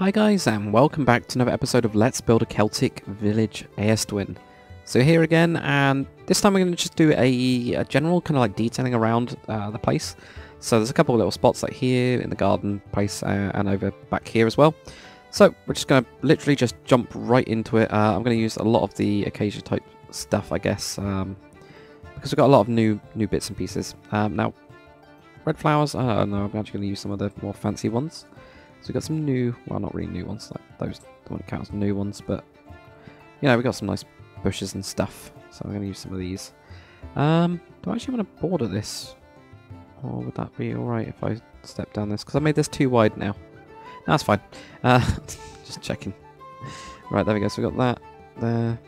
Hi guys, and welcome back to another episode of Let's Build a Celtic Village Aerstwyn. So here again, and this time we're going to just do a general kind of like detailing around the place. So there's a couple of little spots like here in the garden place and over back here as well. So we're just going to literally just jump right into it. I'm going to use a lot of the acacia type stuff, I guess, because we've got a lot of new bits and pieces. Now, red flowers, no, I'm actually going to use some of the more fancy ones. So we've got some new, well, not really new ones, like those don't count as new ones, but you know, we've got some nice bushes and stuff. So I'm going to use some of these. Do I actually want to border this? Or would that be alright if I step down this? Because I made this too wide now. No, that's fine. Just checking. Right, there we go. So we've got that there.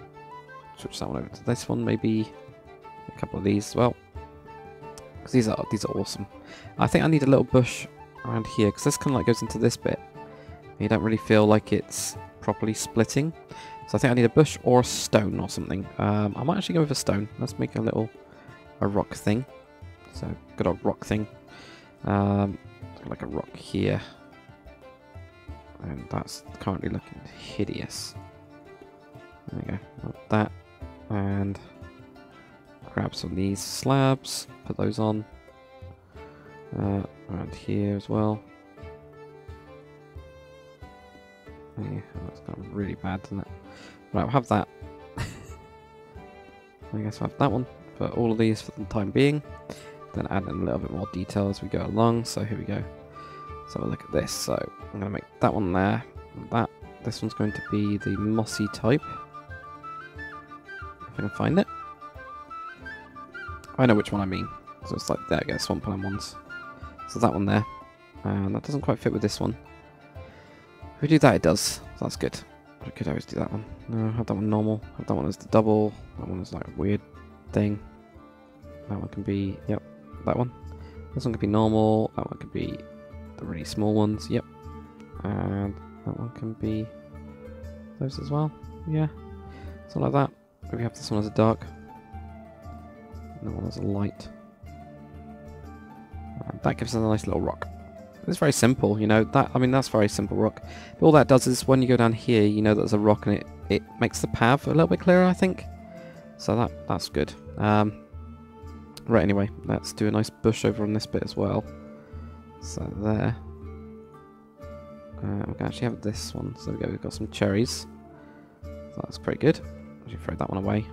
Switch that one over to this one, maybe a couple of these as well. Because these are awesome. I think I need a little bush around here, because this kind of like goes into this bit. You don't really feel like it's properly splitting. So I think I need a bush or a stone or something. I might actually go with a stone. Let's make a rock thing. So good old rock thing. Like a rock here. And that's currently looking hideous. There we go. Like that. And grab some of these slabs. Put those on. Around here as well. Yeah, that's kind of really bad, isn't it? Right, we'll have that. I guess I'll have that one for all of these for the time being. Then add in a little bit more detail as we go along. So here we go. Let's have a look at this. So I'm going to make that one there. That. This one's going to be the mossy type. If I can find it. I know which one I mean. So it's like, there we go, swampland ones. So that one there. And that doesn't quite fit with this one. If we do that, it does. So that's good. I could always do that one. No, have that one normal. Have that one as the double. That one is like a weird thing. That one can be, yep, that one. This one could be normal. That one could be the really small ones, yep. And that one can be those as well. Yeah. Something like that. Maybe have this one as a dark. And that one as a light. And that gives us a nice little rock. It's very simple, you know. That's very simple rock. But all that does is when you go down here, you know that there's a rock, and it makes the path a little bit clearer, I think. So that's good. Right, anyway, let's do a nice bush over on this bit as well. So there. We can actually have this one. So there we go. We've got some cherries. So that's pretty good. Actually, throw that one away.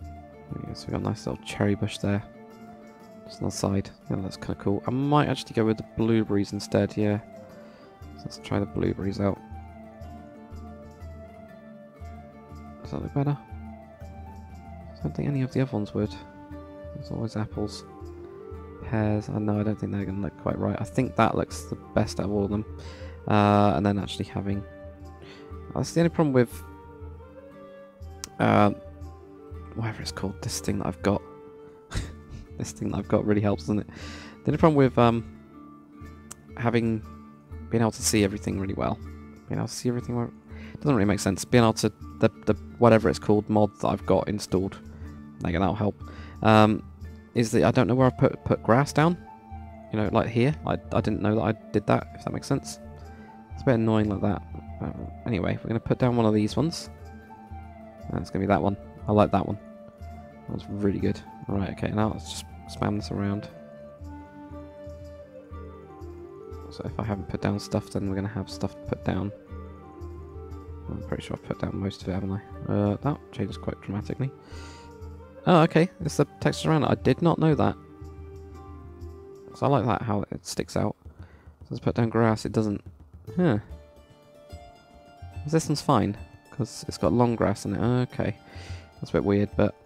There we go. So we've got a nice little cherry bush there. Just on the side. Yeah, that's kind of cool. I might actually go with the blueberries instead, yeah. So let's try the blueberries out. Does that look better? I don't think any of the other ones would. There's always apples. Pears. I don't think they're going to look quite right. I think that looks the best out of all of them. And then actually having... that's the only problem with... whatever it's called, this thing that I've got. This thing that I've got really helps, doesn't it? The only problem with being able to see everything really well, being able to see everything well, doesn't really make sense. Being able to the whatever it's called mod that I've got installed, like that'll help. Is that I don't know where I put grass down. You know, like here. I didn't know that I did that. If that makes sense. It's a bit annoying like that. Anyway, we're going to put down one of these ones. And it's going to be that one. I like that one. That was really good. Right, okay, now let's just spam this around. So if I haven't put down stuff, then we're going to have stuff to put down. I'm pretty sure I've put down most of it, haven't I? That changes quite dramatically. Oh, okay, it's the texture around it. I did not know that. So I like that, how it sticks out. So let's put down grass, it doesn't... Huh. This one's fine, because it's got long grass in it. Okay. That's a bit weird, but...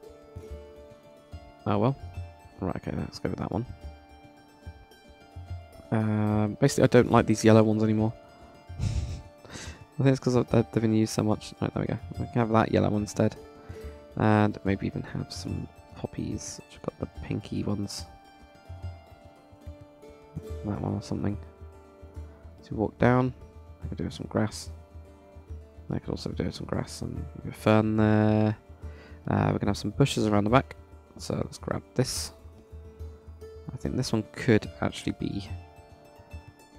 oh well. Right, okay, let's go with that one. Basically, I don't like these yellow ones anymore. I think it's because they've been used so much. Right, there we go. We can have that yellow one instead. And maybe even have some poppies, which have got the pinky ones. That one or something. So walk down. I could do some grass. I could also do some grass and a fern there. We're going to have some bushes around the back. So let's grab this. I think this one could actually be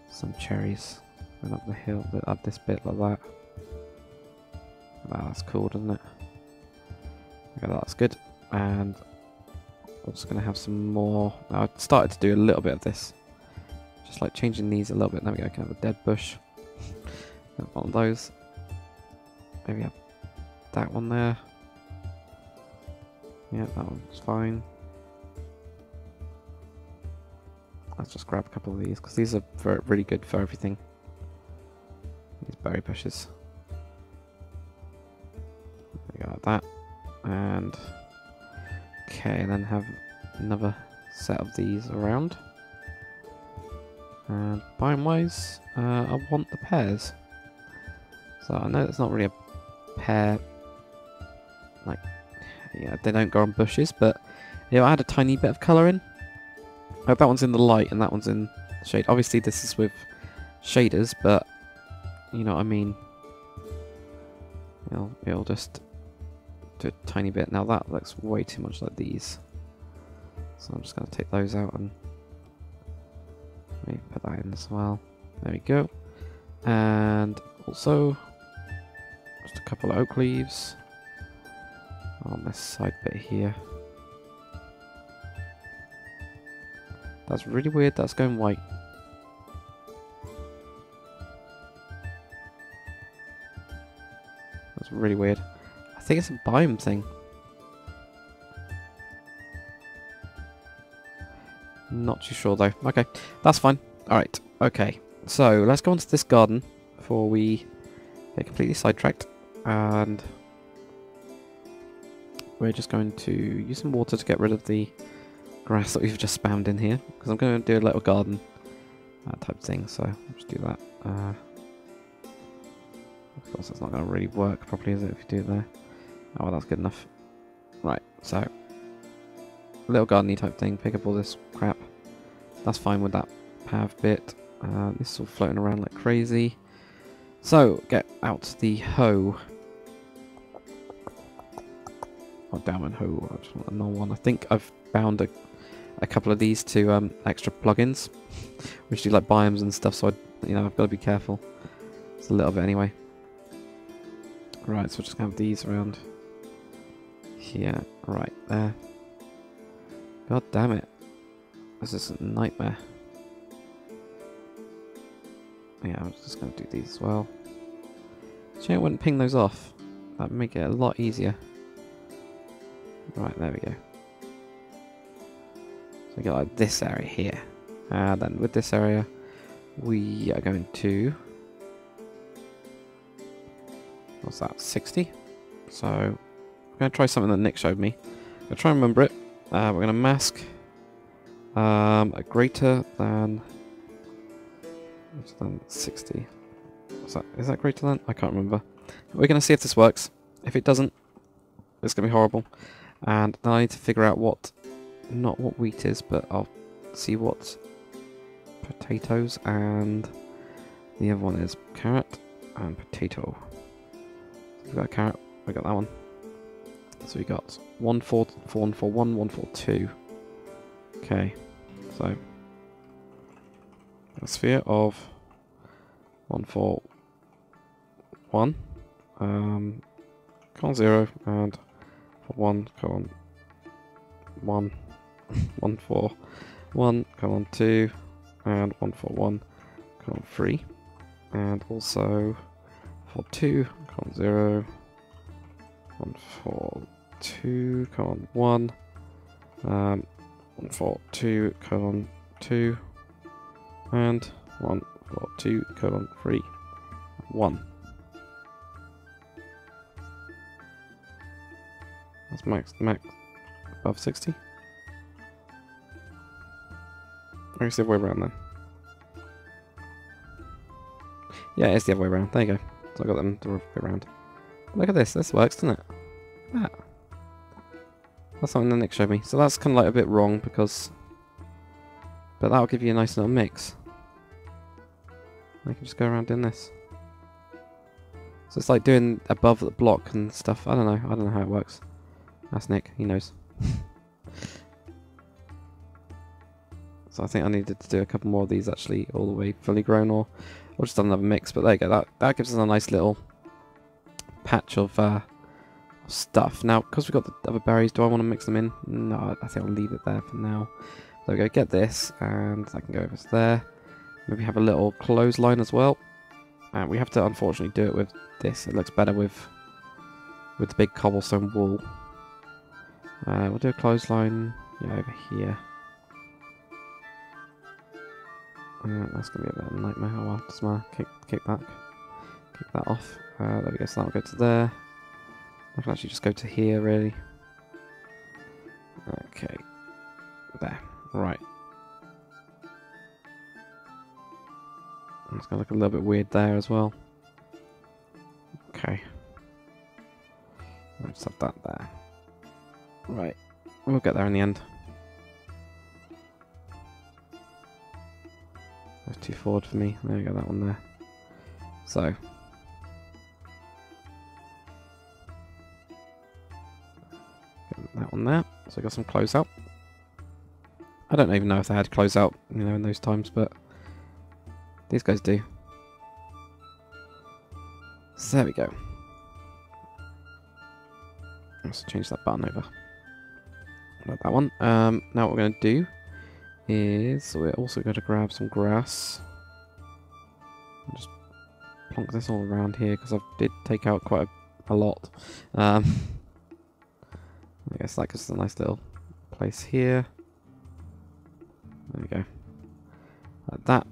some cherries. Going up the hill, up this bit like that. Wow, that's cool, doesn't it? Okay, that's good. And I'm just going to have some more. I started to do a little bit of this. Just like changing these a little bit. There we go, I can have a dead bush. One of those. Maybe have that one there. Yeah, that one's fine. Let's just grab a couple of these, because these are really good for everything. These berry bushes. There we go, like that. And okay, and then have another set of these around. And biome wise, I want the pears. So I know it's not really a pear, like, yeah, they don't grow on bushes, but you know, add a tiny bit of colour in. That one's in the light and that one's in the shade. Obviously this is with shaders, but you know what I mean. It'll just do a tiny bit. Now that looks way too much like these, so I'm just going to take those out and maybe put that in as well. There we go. And also just a couple of oak leaves on this side bit here. That's really weird, that's going white. That's really weird. I think it's a biome thing. Not too sure though. Okay, that's fine. Alright, okay. So let's go on to this garden before we get completely sidetracked. And we're just going to use some water to get rid of the grass that we've just spammed in here, because I'm going to do a little garden type thing, so I'll just do that. Of course, that's not going to really work properly, is it, if you do it there? Oh, well, that's good enough. Right, so a little garden-y type thing, pick up all this crap. That's fine with that pav bit. This is all floating around like crazy. So, get out the hoe. Oh, damn it, hoe. I just want another one. I think I've bound a couple of these to extra plugins, which do like biomes and stuff, so I've got to be careful. It's a little bit anyway. Right, so we're just going to have these around here, right there. God damn it. This is a nightmare. Yeah, I'm just going to do these as well. Actually, I wouldn't ping those off. That would make it a lot easier. Right, there we go. So we got like this area here. And then with this area, we are going to... What's that? 60? So, I'm going to try something that Nick showed me. I'm going to try and remember it. We're going to mask a greater than 60. What's that? Is that greater than? I can't remember. We're going to see if this works. If it doesn't, it's going to be horrible. And then I need to figure out not what wheat is, but I'll see what potatoes, and the other one is carrot and potato. So we've got a carrot, we got that one. So we got 141, 142. Okay, so a sphere of 141, colon 0, and 1, colon 1, 141, colon 2, and 141, colon 3, and also 42, colon 0, 142, colon 1, 142, colon 2, and 142, colon 3, 1. That's max above 60. Or is it the other way around then? Yeah, it's the other way around. There you go. So I got them the other way around. Look at this. This works, doesn't it? That. That's something that Nick showed me. So that's kind of like a bit wrong because... But that'll give you a nice little mix. I can just go around doing this. So it's like doing above the block and stuff. I don't know how it works. That's Nick. He knows. So So I think I needed to do a couple more of these actually all the way fully grown, or just another mix. But there you go. That gives us a nice little patch of stuff. Now, because we've got the other berries, do I want to mix them in? No, I think I'll leave it there for now. There we go. Get this, and I can go over to there. Maybe have a little clothesline as well. And we have to unfortunately do it with this. It looks better with the big cobblestone wall. We'll do a clothesline over here. That's going to be a bit of a nightmare. Oh well, doesn't matter. Kick that off. There we go, so that'll go to there. I can actually just go to here, really. Okay. There. Right. It's going to look a little bit weird there as well. Okay. I'll just have that there. Right. We'll get there in the end. That's too forward for me. There we go, that one there. So. Get that one there. So I got some closeout. I don't even know if they had closeout, in those times, but these guys do. So there we go. Let's change that button over. Like that one. Now what we're going to do is we're also going to grab some grass. And just plonk this all around here because I did take out quite a lot. I guess that gives us a nice little place here. There we go. Like that.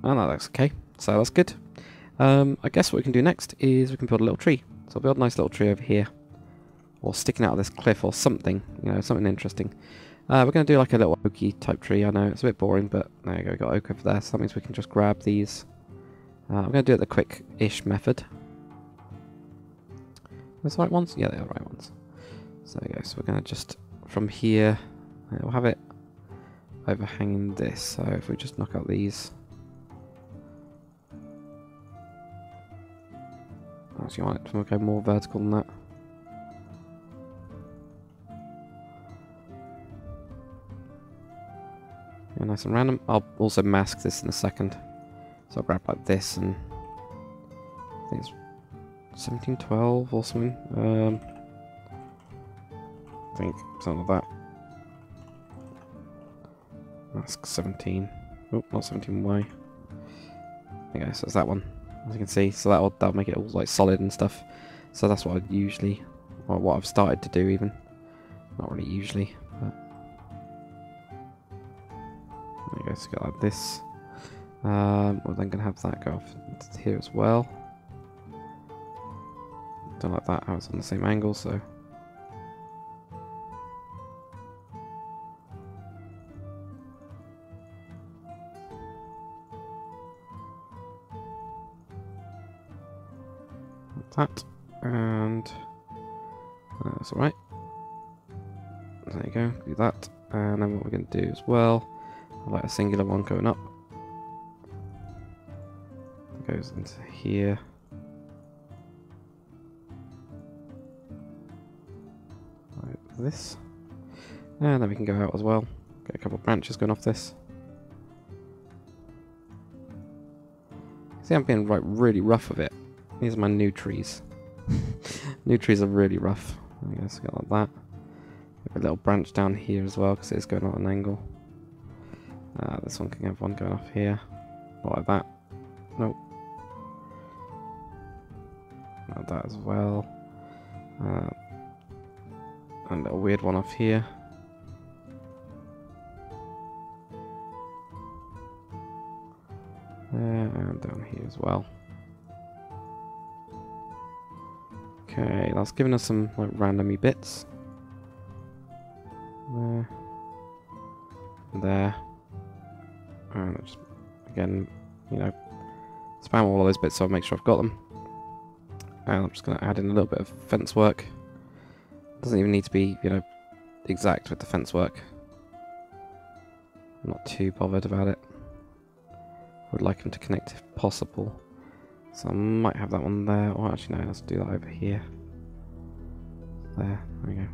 Oh no, that's okay. So that's good. I guess what we can do next is we can build a little tree. So I'll build a nice little tree over here. Or sticking out of this cliff or something. Something interesting. We're going to do like a little oaky type tree. I know it's a bit boring, but there you go. We've got oak over there. So that means we can just grab these. I'm going to do it the quick-ish method. Are those the right ones? Yeah, they're the right ones. So there you go. So we're going to just, from here, we'll have it overhanging this. So if we just knock out these. Actually, I want it to go more vertical than that. Yeah, nice and random. I'll also mask this in a second. So I'll grab like this and I think it's 1712 or something. I think something like that. Mask 17. Oh, not 17Y. Okay, so it's that one. As you can see, so that'll make it all like solid and stuff. So that's what I usually, or what I've started to do even. Not really usually, but there you go. So go like this. We're then gonna have that go off into here as well. Don't like that how it's on the same angle, so. That, and that's alright. There you go, do that. And then what we're going to do as well, I like a singular one going up. It goes into here. Like this. And then we can go out as well. Get a couple of branches going off this. See, I'm being really rough with it. These are my new trees. New trees are really rough. I guess I got like that. Have a little branch down here as well because it's going on an angle. This one can have one going off here. Not like that. Nope. Like that as well. And a little weird one off here. There and down here as well. Okay, that's giving us some like randomy bits. There. There. And just, again, spam all of those bits so I'll make sure I've got them. And I'm just going to add in a little bit of fence work. Doesn't even need to be, exact with the fence work. I'm not too bothered about it. I would like them to connect if possible. So I might have that one there, or actually no, let's do that over here. There we go.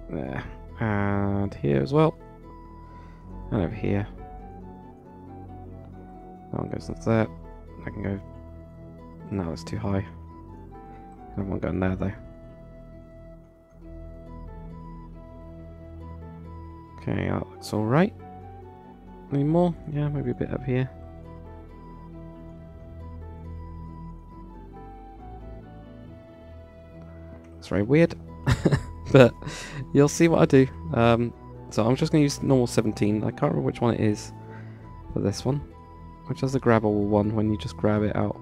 There. And here as well. And over here. That one goes into there. I can go... No, it's too high. I don't want going there though. Okay, that looks alright. Any more? Yeah, maybe a bit up here. It's very weird. But you'll see what I do. So I'm just going to use normal 17. I can't remember which one it is for this one. Which has the grabbable one when you just grab it out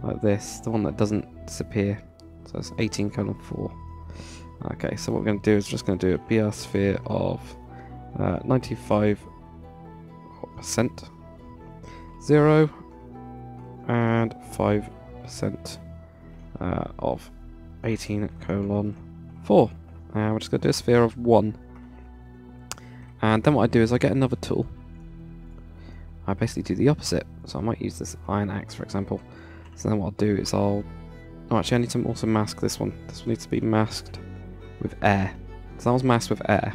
like this. The one that doesn't disappear. So it's 18:4. Okay, so what we're going to do is just going to do a BR sphere of 95%, 0, and 5% of 18:4. And we're just going to do a sphere of 1. And then what I do is I get another tool. I basically do the opposite. So I might use this iron axe, for example. So then what I'll do is Oh, actually I need to also mask this one. This one needs to be masked with air. So that was masked with air.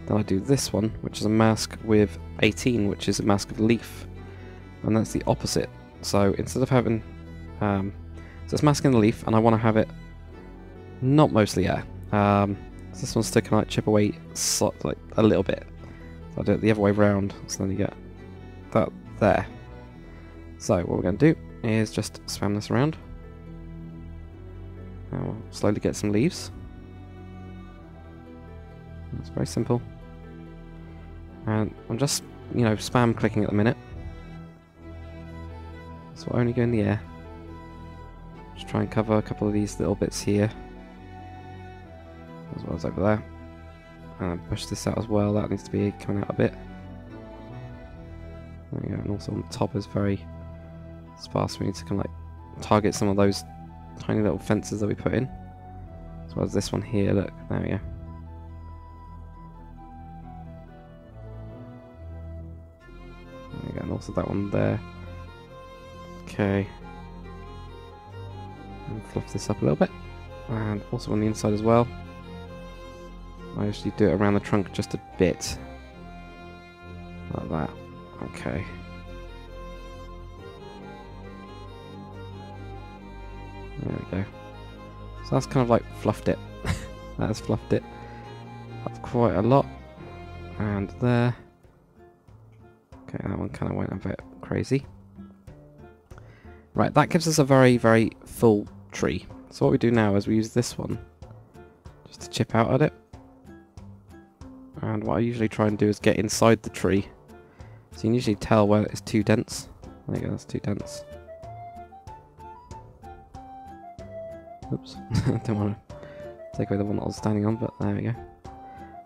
Then I do this one, which is a mask with 18, which is a mask of leaf. And that's the opposite. So instead of having... so it's masking the leaf, and I want to have it not mostly air. So this one's to kind of like chip away like a little bit. So I do it the other way round, so then you get that there. So what we're going to do is just spam this around. And we'll slowly get some leaves. It's very simple. And I'm just, you know, spam clicking at the minute. So we'll only go in the air. Just try and cover a couple of these little bits here. As well as over there. And push this out as well, that needs to be coming out a bit. There we go, and also on the top is very sparse. We need to kind of like target some of those tiny little fences that we put in. As well as this one here, look, there we go. There we go, and also that one there. Okay. And fluff this up a little bit. And also on the inside as well. I usually do it around the trunk just a bit. Like that. Okay. There we go. So that's kind of like fluffed it. That has fluffed it up quite a lot. And there. Okay, that one kind of went a bit crazy. Right, that gives us a very, very full tree. So what we do now is we use this one just to chip out at it. And what I usually try and do is get inside the tree. So you can usually tell where it's too dense. There you go, that's too dense. Oops, I don't want to take away the one that I was standing on, but there we go.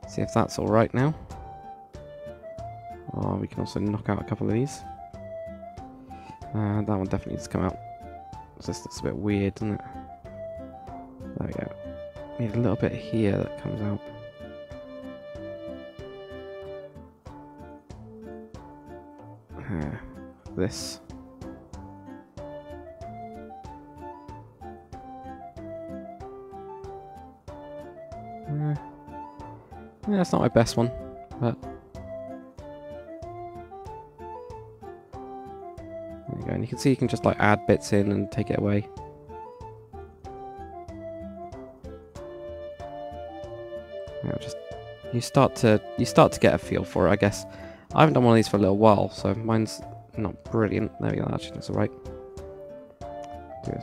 See if that's alright now. Oh, we can also knock out a couple of these. And that one definitely needs to come out. This looks a bit weird, doesn't it? There we go. Need a little bit here that comes out. This. Yeah, it's not my best one, but there you go. And you can see you can just like add bits in and take it away. Yeah, just you start to get a feel for it, I guess. I haven't done one of these for a little while, so mine's not brilliant. There we go, that actually looks alright.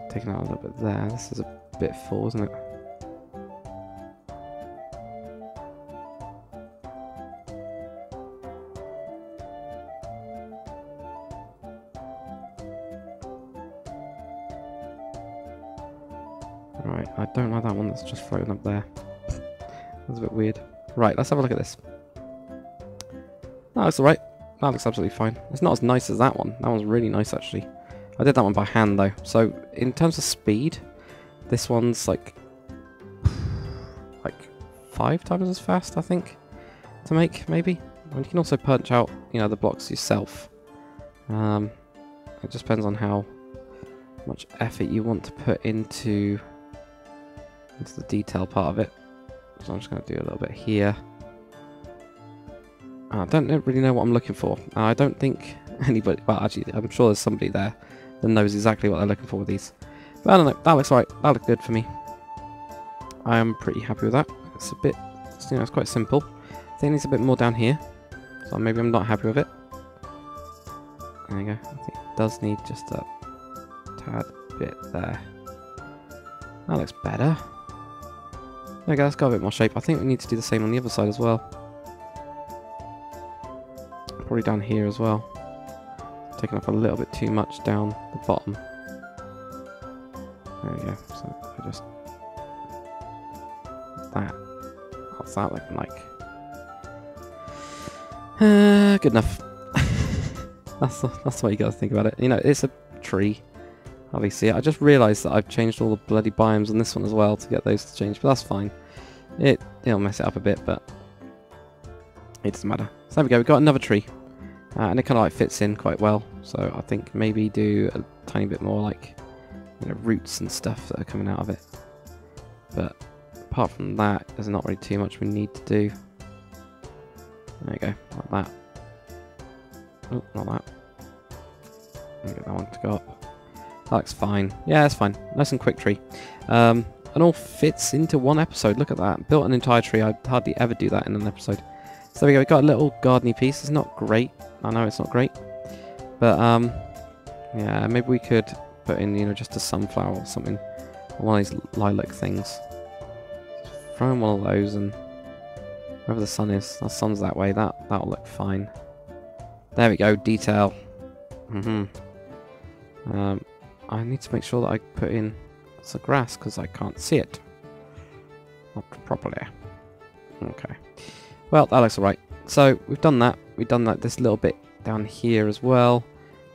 Taking out a little bit there. This is a bit full, isn't it? Right, I don't like that one that's just floating up there. That's a bit weird. Right, let's have a look at this. No, that's alright. That looks absolutely fine. It's not as nice as that one. That one's really nice, actually. I did that one by hand, though. So, in terms of speed, this one's like 5 times as fast, I think, to make, maybe. And you can also punch out, you know, the blocks yourself. It just depends on how much effort you want to put into the detail part of it. So I'm just going to do a little bit here. I don't really know what I'm looking for. I don't think anybody... Well, actually, I'm sure there's somebody there that knows exactly what they're looking for with these. But I don't know. That looks right. That looks good for me. I am pretty happy with that. It's a bit... You know, it's quite simple. I think it needs a bit more down here. So maybe I'm not happy with it. There you go. I think it does need just a tad bit there. That looks better. There we go. That's got a bit more shape. I think we need to do the same on the other side as well. Probably down here as well. Taking up a little bit too much down the bottom. There we go. So I just that. What's that looking like? Good enough. that's the way you gotta think about it. You know, it's a tree. Obviously, I just realised that I've changed all the bloody biomes on this one as well to get those to change, but that's fine. It'll mess it up a bit, but it doesn't matter. So there we go. We've got another tree. And it kind of like fits in quite well, so I think maybe do a tiny bit more like, you know, roots and stuff that are coming out of it. But apart from that, there's not really too much we need to do. There you go, like that. Oh, not that. Let me get that one to go up. That looks fine. Yeah, it's fine. Nice and quick tree. And all fits into one episode. Look at that. Built an entire tree. I hardly ever do that in an episode. So there we go. We've got a little gardening piece. It's not great. I know it's not great, but yeah, maybe we could put in, you know, just a sunflower or something, or one of these lilac things. Just throw in one of those, and wherever the sun is, the sun's that way. That'll look fine. There we go. Detail. I need to make sure that I put in some grass because I can't see it not properly. Okay. Well, that looks alright. So we've done that. We've done that this little bit down here as well,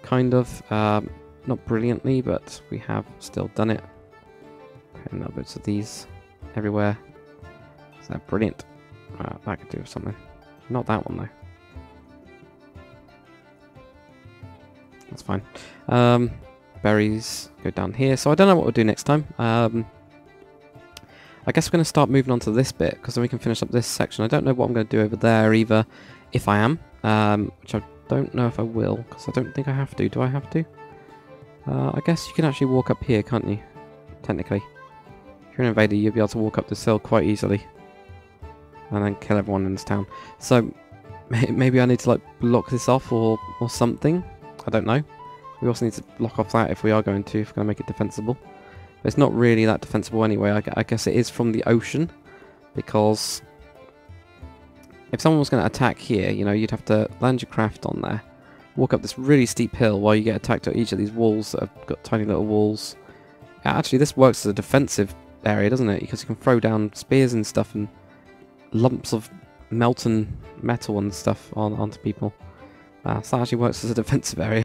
kind of. Not brilliantly, but we have still done it. Putting little bits of these everywhere. Is that brilliant? That could do something. Not that one though. That's fine. Berries go down here. So I don't know what we'll do next time. I guess we're going to start moving on to this bit, because then we can finish up this section. I don't know what I'm going to do over there either, if I am. Which I don't know if I will, because I don't think I have to. Do I have to? I guess you can actually walk up here, can't you? Technically. If you're an invader, you'll be able to walk up this hill quite easily. And then kill everyone in this town. So, maybe I need to, like, block this off or something. I don't know. We also need to block off that if we are going to, if we're going to make it defensible. But it's not really that defensible anyway. I guess it is from the ocean, because if someone was going to attack here, you know, you'd have to land your craft on there, walk up this really steep hill while you get attacked at each of these walls that have got tiny little walls. Yeah, actually, this works as a defensive area, doesn't it? Because you can throw down spears and stuff and lumps of melted metal and stuff onto people. So that actually works as a defensive area.